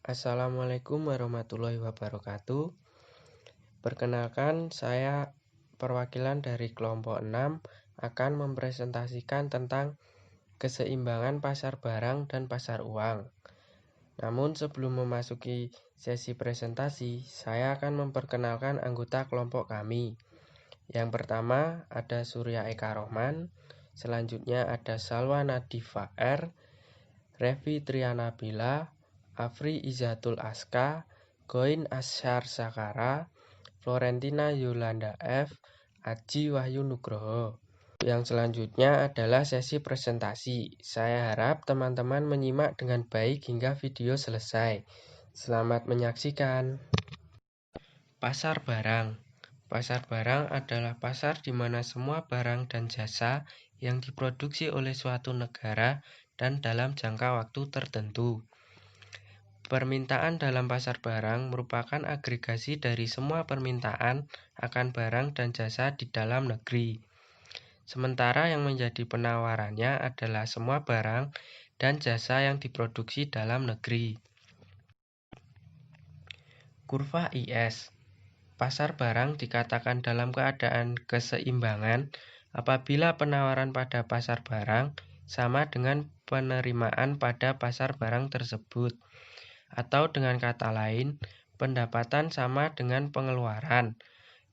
Assalamualaikum warahmatullahi wabarakatuh. Perkenalkan, saya perwakilan dari kelompok 6 akan mempresentasikan tentang keseimbangan pasar barang dan pasar uang. Namun sebelum memasuki sesi presentasi, saya akan memperkenalkan anggota kelompok kami. Yang pertama ada Surya Eka Rohman, selanjutnya ada Salwa Nadifa R, Revi Trianabila, Afri Izatul Aska, Goin Asyar Sakara, Florentina Yolanda F, Aji Wahyu Nugroho. Yang selanjutnya adalah sesi presentasi. Saya harap teman-teman menyimak dengan baik hingga video selesai. Selamat menyaksikan. Pasar barang. Pasar barang adalah pasar di mana semua barang dan jasa yang diproduksi oleh suatu negara dan dalam jangka waktu tertentu. Permintaan dalam pasar barang merupakan agregasi dari semua permintaan akan barang dan jasa di dalam negeri. Sementara yang menjadi penawarannya adalah semua barang dan jasa yang diproduksi dalam negeri. Kurva IS. Pasar barang dikatakan dalam keadaan keseimbangan apabila penawaran pada pasar barang sama dengan penerimaan pada pasar barang tersebut. Atau dengan kata lain, pendapatan sama dengan pengeluaran.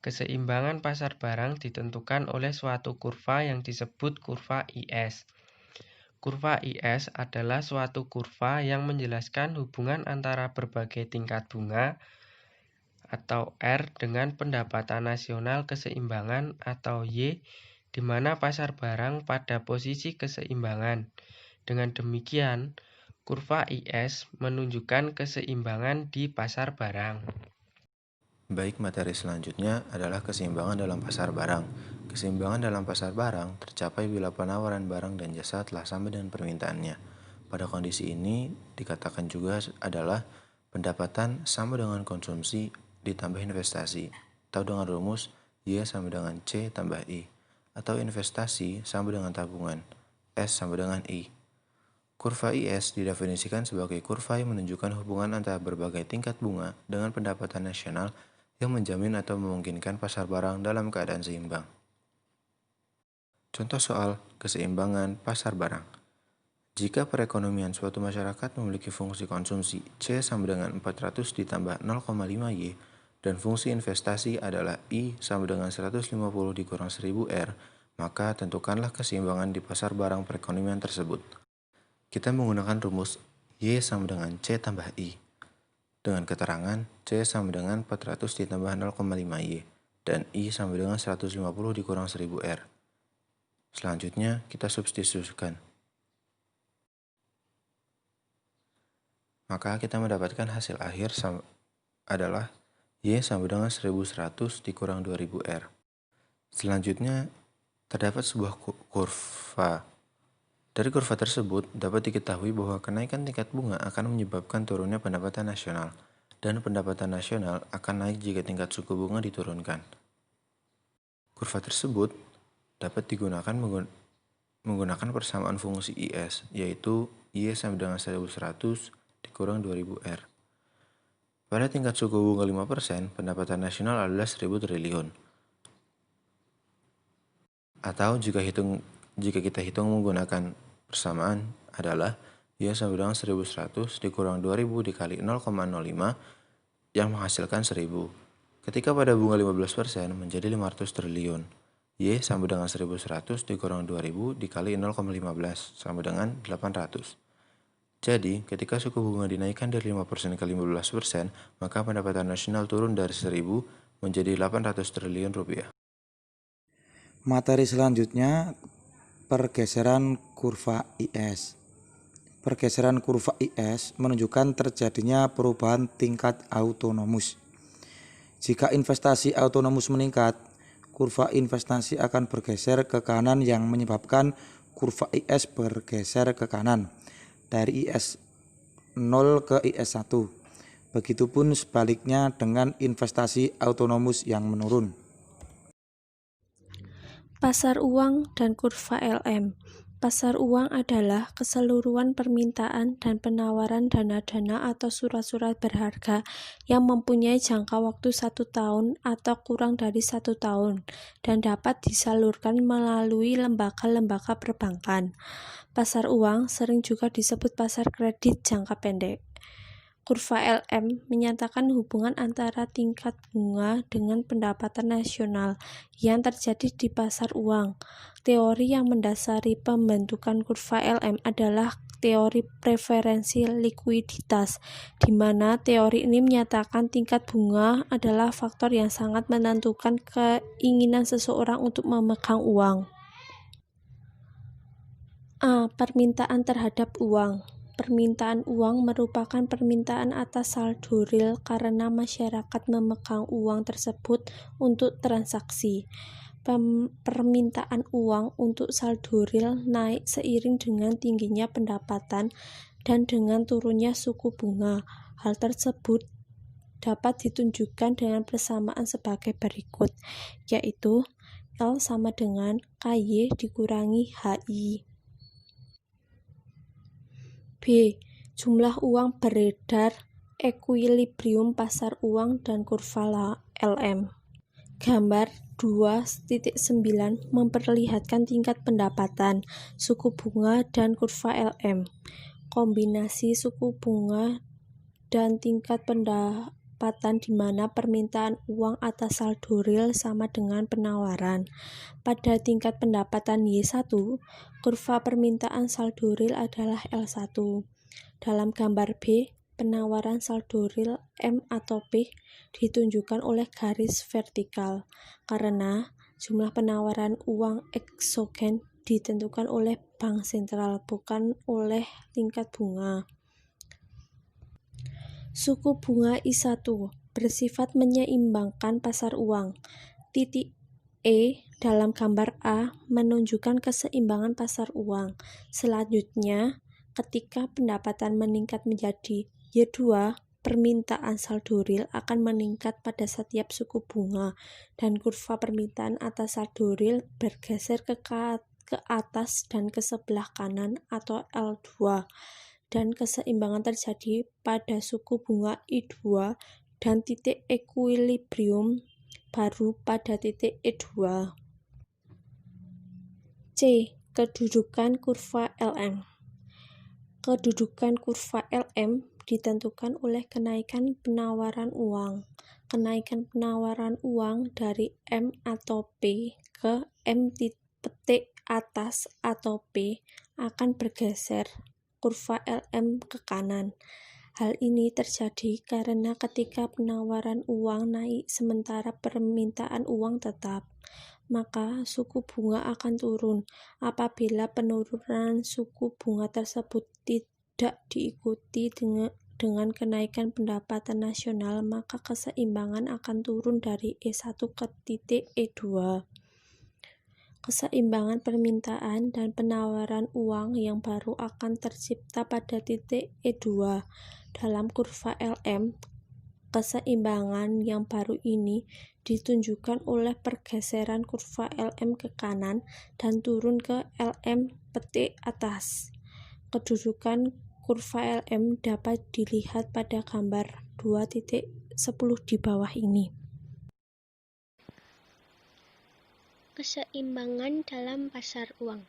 Keseimbangan pasar barang ditentukan oleh suatu kurva yang disebut kurva IS. Kurva IS adalah suatu kurva yang menjelaskan hubungan antara berbagai tingkat bunga atau R dengan pendapatan nasional keseimbangan atau Y, di mana pasar barang pada posisi keseimbangan. Dengan demikian, kurva IS menunjukkan keseimbangan di pasar barang. Baik, materi selanjutnya adalah keseimbangan dalam pasar barang. Keseimbangan dalam pasar barang tercapai bila penawaran barang dan jasa telah sama dengan permintaannya. Pada kondisi ini dikatakan juga adalah pendapatan sama dengan konsumsi ditambah investasi, atau dengan rumus Y sama dengan C tambah I, atau investasi sama dengan tabungan, S sama dengan I. Kurva IS didefinisikan sebagai kurva yang menunjukkan hubungan antara berbagai tingkat bunga dengan pendapatan nasional yang menjamin atau memungkinkan pasar barang dalam keadaan seimbang. Contoh soal keseimbangan pasar barang. Jika perekonomian suatu masyarakat memiliki fungsi konsumsi C sama dengan 400 ditambah 0,5 Y dan fungsi investasi adalah I sama dengan 150 dikurang 1000 R, maka tentukanlah keseimbangan di pasar barang perekonomian tersebut. Kita menggunakan rumus Y sama dengan C tambah I. Dengan keterangan C sama dengan 400 ditambah 0,5 Y dan I sama dengan 150 dikurang 1000 R. Selanjutnya kita substitusikan. Maka kita mendapatkan hasil akhir adalah Y sama dengan 1100 dikurang 2000 R. Selanjutnya terdapat sebuah kurva. Dari kurva tersebut dapat diketahui bahwa kenaikan tingkat bunga akan menyebabkan turunnya pendapatan nasional, dan pendapatan nasional akan naik jika tingkat suku bunga diturunkan. Kurva tersebut dapat digunakan menggunakan persamaan fungsi IS, yaitu Y sama dengan 1100 dikurang 2000 R. Pada tingkat suku bunga 5%, pendapatan nasional adalah 1000 triliun. Atau jika kita hitung menggunakan persamaan adalah Y sama dengan 1100 dikurang 2000 dikali 0,05 yang menghasilkan 1000. Ketika pada bunga 15% menjadi 500 triliun. Y sama dengan 1100 dikurang 2000 dikali 0,15 sama dengan 800. Jadi, ketika suku bunga dinaikkan dari 5% ke 15%, maka pendapatan nasional turun dari 1000 menjadi 800 triliun rupiah. Materi selanjutnya, pergeseran kurva IS. Pergeseran kurva IS menunjukkan terjadinya perubahan tingkat autonomus. Jika investasi autonomus meningkat, kurva investasi akan bergeser ke kanan yang menyebabkan kurva IS bergeser ke kanan dari IS 0 ke IS 1. Begitupun sebaliknya dengan investasi autonomus yang menurun. Pasar uang dan kurva LM. Pasar uang adalah keseluruhan permintaan dan penawaran dana-dana atau surat-surat berharga yang mempunyai jangka waktu 1 tahun atau kurang dari 1 tahun dan dapat disalurkan melalui lembaga-lembaga perbankan. Pasar uang sering juga disebut pasar kredit jangka pendek. Kurva LM menyatakan hubungan antara tingkat bunga dengan pendapatan nasional yang terjadi di pasar uang. Teori yang mendasari pembentukan kurva LM adalah teori preferensi likuiditas, di mana teori ini menyatakan tingkat bunga adalah faktor yang sangat menentukan keinginan seseorang untuk memegang uang. A. Permintaan terhadap uang. Permintaan uang merupakan permintaan atas saldo real karena masyarakat memegang uang tersebut untuk transaksi. Permintaan uang untuk saldo real naik seiring dengan tingginya pendapatan dan dengan turunnya suku bunga. Hal tersebut dapat ditunjukkan dengan persamaan sebagai berikut, yaitu L sama dengan KY dikurangi HI. B. Jumlah uang beredar, ekuilibrium pasar uang dan kurva LM. Gambar 2.9 memperlihatkan tingkat pendapatan, suku bunga, dan kurva LM. Kombinasi suku bunga dan tingkat pendapatan di mana permintaan uang atas saldo real sama dengan penawaran. Pada tingkat pendapatan Y1, kurva permintaan saldo real adalah L1. Dalam gambar B, penawaran saldo real M atau P ditunjukkan oleh garis vertikal, karena jumlah penawaran uang eksogen ditentukan oleh bank sentral, bukan oleh tingkat bunga. Suku bunga I1 bersifat menyeimbangkan pasar uang. Titik E dalam gambar A menunjukkan keseimbangan pasar uang. Selanjutnya, ketika pendapatan meningkat menjadi Y2, permintaan saldo real akan meningkat pada setiap suku bunga, dan kurva permintaan atas saldo real bergeser ke atas dan ke sebelah kanan atau L2. Dan keseimbangan terjadi pada suku bunga I2 dan titik ekuilibrium baru pada titik E2. C. Kedudukan kurva LM. Kedudukan kurva LM ditentukan oleh kenaikan penawaran uang. Kenaikan penawaran uang dari M atau P ke M titik atas atau P akan bergeser kurva LM ke kanan. Hal ini terjadi karena ketika penawaran uang naik sementara permintaan uang tetap, maka suku bunga akan turun. Apabila penurunan suku bunga tersebut tidak diikuti dengan kenaikan pendapatan nasional, maka keseimbangan akan turun dari E1 ke titik E2. Keseimbangan permintaan dan penawaran uang yang baru akan tercipta pada titik E2. Dalam kurva LM, keseimbangan yang baru ini ditunjukkan oleh pergeseran kurva LM ke kanan dan turun ke LM petik atas. Kedudukan kurva LM dapat dilihat pada gambar 2.10 di bawah ini. Keseimbangan dalam pasar uang.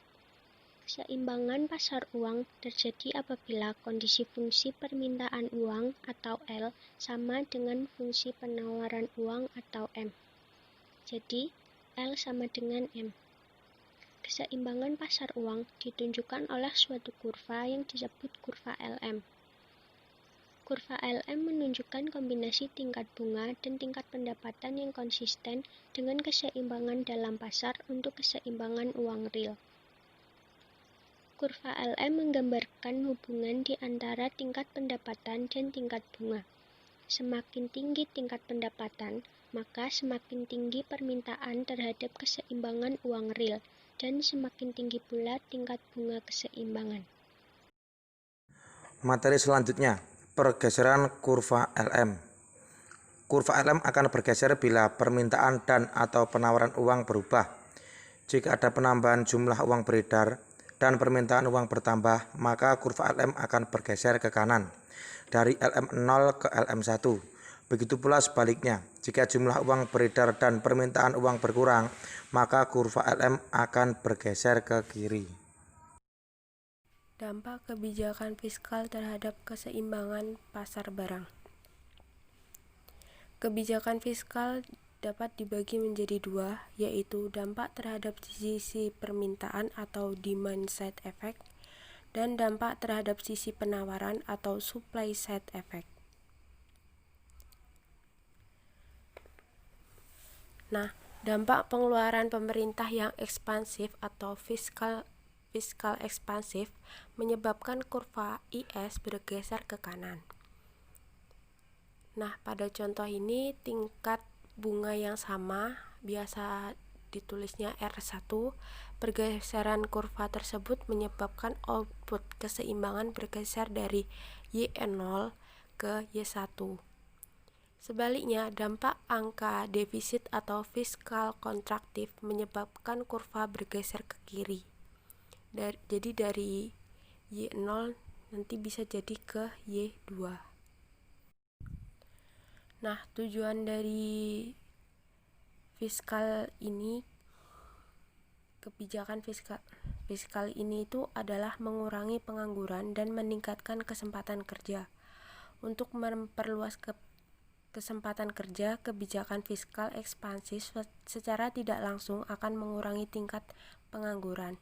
Keseimbangan pasar uang terjadi apabila kondisi fungsi permintaan uang atau L sama dengan fungsi penawaran uang atau M. Jadi, L sama dengan M. Keseimbangan pasar uang ditunjukkan oleh suatu kurva yang disebut kurva LM. Kurva LM menunjukkan kombinasi tingkat bunga dan tingkat pendapatan yang konsisten dengan keseimbangan dalam pasar untuk keseimbangan uang real. Kurva LM menggambarkan hubungan di antara tingkat pendapatan dan tingkat bunga. Semakin tinggi tingkat pendapatan, maka semakin tinggi permintaan terhadap keseimbangan uang real, dan semakin tinggi pula tingkat bunga keseimbangan. Materi selanjutnya, pergeseran kurva LM. Kurva LM akan bergeser bila permintaan dan atau penawaran uang berubah. Jika ada penambahan jumlah uang beredar, dan permintaan uang bertambah, maka kurva LM akan bergeser ke kanan dari LM0 ke LM1. Begitu pula sebaliknya, jika jumlah uang beredar dan permintaan uang berkurang, maka kurva LM akan bergeser ke kiri. Dampak kebijakan fiskal terhadap keseimbangan pasar barang. Kebijakan fiskal dapat dibagi menjadi dua, yaitu dampak terhadap sisi permintaan atau demand side effect dan dampak terhadap sisi penawaran atau supply side effect. Nah, dampak pengeluaran pemerintah yang ekspansif atau fiskal ekspansif menyebabkan kurva IS bergeser ke kanan. Nah, pada contoh ini tingkat bunga yang sama, biasa ditulisnya R1, pergeseran kurva tersebut menyebabkan output keseimbangan bergeser dari Y0 ke Y1. Sebaliknya, dampak angka defisit atau fiskal kontraktif menyebabkan kurva bergeser ke kiri. Jadi dari Y0 nanti bisa jadi ke Y2. Nah, tujuan dari kebijakan fiskal ini itu adalah mengurangi pengangguran dan meningkatkan kesempatan kerja. Untuk memperluas kesempatan kerja, kebijakan fiskal ekspansif secara tidak langsung akan mengurangi tingkat pengangguran.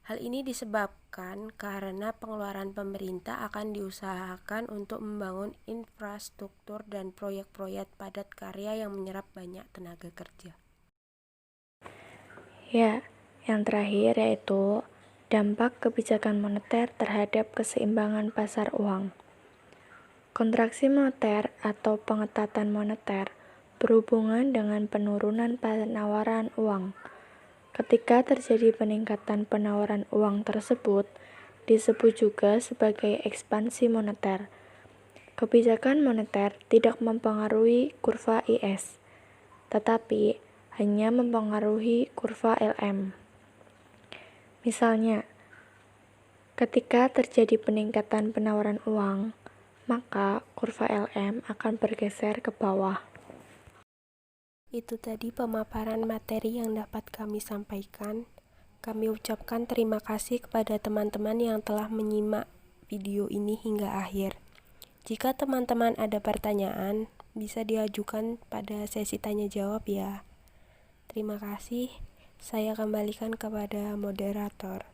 Hal ini disebabkan karena pengeluaran pemerintah akan diusahakan untuk membangun infrastruktur dan proyek-proyek padat karya yang menyerap banyak tenaga kerja. Ya, yang terakhir yaitu dampak kebijakan moneter terhadap keseimbangan pasar uang. Kontraksi moneter atau pengetatan moneter berhubungan dengan penurunan penawaran uang. Ketika terjadi peningkatan penawaran uang tersebut, disebut juga sebagai ekspansi moneter. Kebijakan moneter tidak mempengaruhi kurva IS, tetapi hanya mempengaruhi kurva LM. Misalnya, ketika terjadi peningkatan penawaran uang, maka kurva LM akan bergeser ke bawah. Itu tadi pemaparan materi yang dapat kami sampaikan. Kami ucapkan terima kasih kepada teman-teman yang telah menyimak video ini hingga akhir. Jika teman-teman ada pertanyaan, bisa diajukan pada sesi tanya jawab ya. Terima kasih. Saya kembalikan kepada moderator.